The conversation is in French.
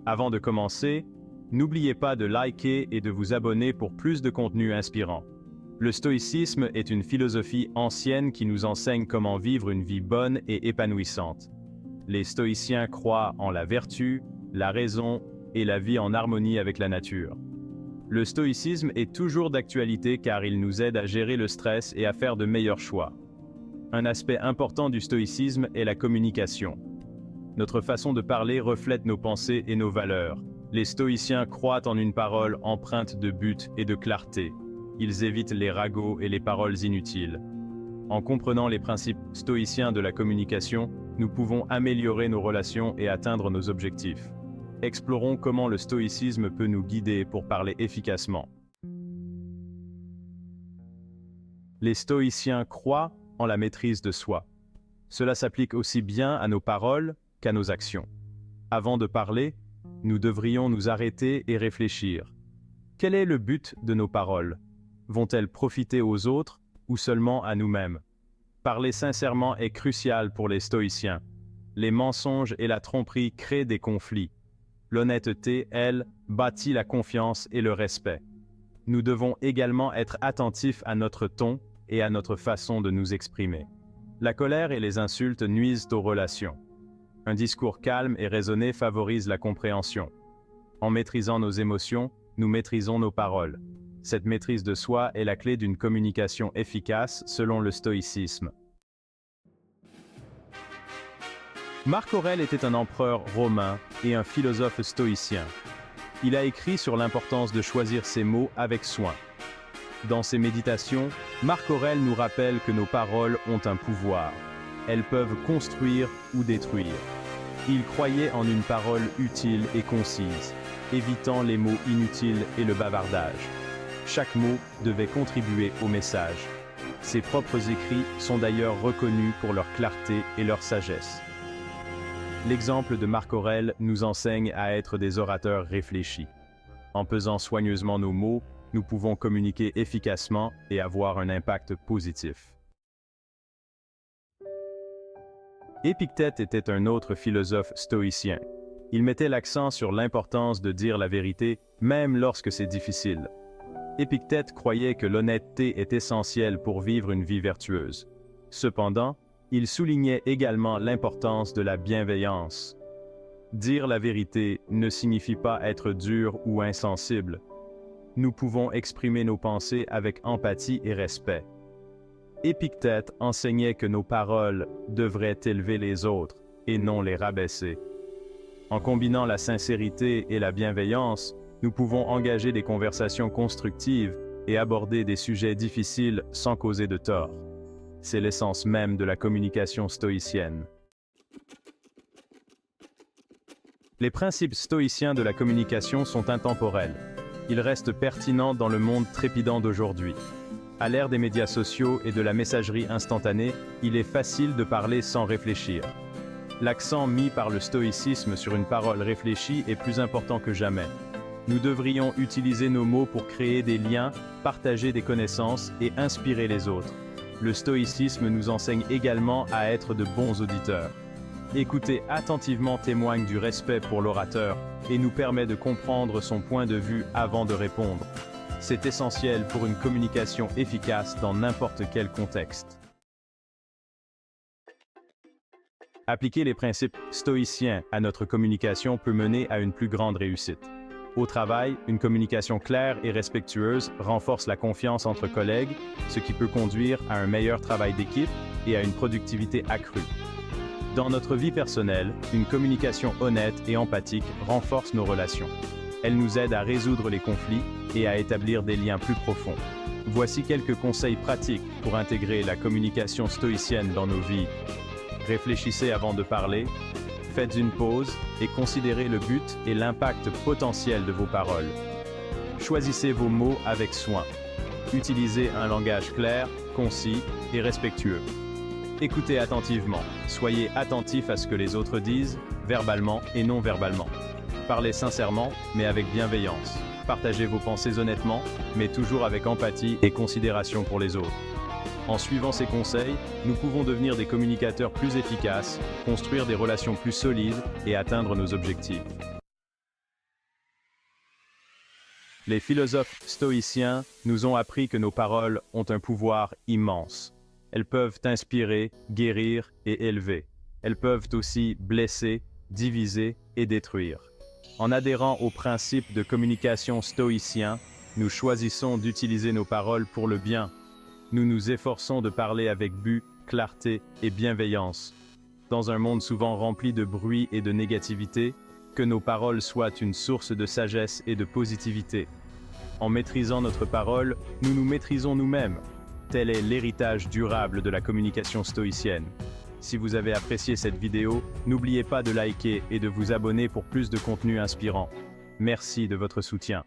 Avant de commencer, n'oubliez pas de liker et de vous abonner pour plus de contenu inspirant. Le stoïcisme est une philosophie ancienne qui nous enseigne comment vivre une vie bonne et épanouissante. Les stoïciens croient en la vertu, la raison et la vie en harmonie avec la nature. Le stoïcisme est toujours d'actualité car il nous aide à gérer le stress et à faire de meilleurs choix. Un aspect important du stoïcisme est la communication. Notre façon de parler reflète nos pensées et nos valeurs. Les stoïciens croient en une parole empreinte de but et de clarté. Ils évitent les ragots et les paroles inutiles. En comprenant les principes stoïciens de la communication, nous pouvons améliorer nos relations et atteindre nos objectifs. Explorons comment le stoïcisme peut nous guider pour parler efficacement. Les stoïciens croient en la maîtrise de soi. Cela s'applique aussi bien à nos paroles qu'à nos actions. Avant de parler, nous devrions nous arrêter et réfléchir. Quel est le but de nos paroles? Vont-elles profiter aux autres ou seulement à nous-mêmes? Parler sincèrement est crucial pour les stoïciens. Les mensonges et la tromperie créent des conflits. L'honnêteté, elle, bâtit la confiance et le respect. Nous devons également être attentifs à notre ton et à notre façon de nous exprimer. La colère et les insultes nuisent aux relations. Un discours calme et raisonné favorise la compréhension. En maîtrisant nos émotions, nous maîtrisons nos paroles. Cette maîtrise de soi est la clé d'une communication efficace selon le stoïcisme. Marc Aurèle était un empereur romain et un philosophe stoïcien. Il a écrit sur l'importance de choisir ses mots avec soin. Dans ses méditations, Marc Aurèle nous rappelle que nos paroles ont un pouvoir. Elles peuvent construire ou détruire. Il croyait en une parole utile et concise, évitant les mots inutiles et le bavardage. Chaque mot devait contribuer au message. Ses propres écrits sont d'ailleurs reconnus pour leur clarté et leur sagesse. L'exemple de Marc Aurèle nous enseigne à être des orateurs réfléchis. En pesant soigneusement nos mots, nous pouvons communiquer efficacement et avoir un impact positif. Épictète était un autre philosophe stoïcien. Il mettait l'accent sur l'importance de dire la vérité, même lorsque c'est difficile. Épictète croyait que l'honnêteté est essentielle pour vivre une vie vertueuse. Cependant, il soulignait également l'importance de la bienveillance. Dire la vérité ne signifie pas être dur ou insensible. Nous pouvons exprimer nos pensées avec empathie et respect. Épictète enseignait que nos paroles devraient élever les autres et non les rabaisser. En combinant la sincérité et la bienveillance, nous pouvons engager des conversations constructives et aborder des sujets difficiles sans causer de tort. C'est l'essence même de la communication stoïcienne. Les principes stoïciens de la communication sont intemporels. Ils restent pertinents dans le monde trépidant d'aujourd'hui. À l'ère des médias sociaux et de la messagerie instantanée, il est facile de parler sans réfléchir. L'accent mis par le stoïcisme sur une parole réfléchie est plus important que jamais. Nous devrions utiliser nos mots pour créer des liens, partager des connaissances et inspirer les autres. Le stoïcisme nous enseigne également à être de bons auditeurs. Écouter attentivement témoigne du respect pour l'orateur et nous permet de comprendre son point de vue avant de répondre. C'est essentiel pour une communication efficace dans n'importe quel contexte. Appliquer les principes stoïciens à notre communication peut mener à une plus grande réussite. Au travail, une communication claire et respectueuse renforce la confiance entre collègues, ce qui peut conduire à un meilleur travail d'équipe et à une productivité accrue. Dans notre vie personnelle, une communication honnête et empathique renforce nos relations. Elle nous aide à résoudre les conflits et à établir des liens plus profonds. Voici quelques conseils pratiques pour intégrer la communication stoïcienne dans nos vies. Réfléchissez avant de parler, faites une pause et considérez le but et l'impact potentiel de vos paroles. Choisissez vos mots avec soin. Utilisez un langage clair, concis et respectueux. Écoutez attentivement. Soyez attentif à ce que les autres disent, verbalement et non verbalement. Parlez sincèrement, mais avec bienveillance. Partagez vos pensées honnêtement, mais toujours avec empathie et considération pour les autres. En suivant ces conseils, nous pouvons devenir des communicateurs plus efficaces, construire des relations plus solides et atteindre nos objectifs. Les philosophes stoïciens nous ont appris que nos paroles ont un pouvoir immense. Elles peuvent inspirer, guérir et élever. Elles peuvent aussi blesser, diviser et détruire. En adhérant aux principes de communication stoïciens, nous choisissons d'utiliser nos paroles pour le bien. Nous nous efforçons de parler avec but, clarté et bienveillance. Dans un monde souvent rempli de bruit et de négativité, que nos paroles soient une source de sagesse et de positivité. En maîtrisant notre parole, nous nous maîtrisons nous-mêmes. Tel est l'héritage durable de la communication stoïcienne. Si vous avez apprécié cette vidéo, n'oubliez pas de liker et de vous abonner pour plus de contenu inspirant. Merci de votre soutien.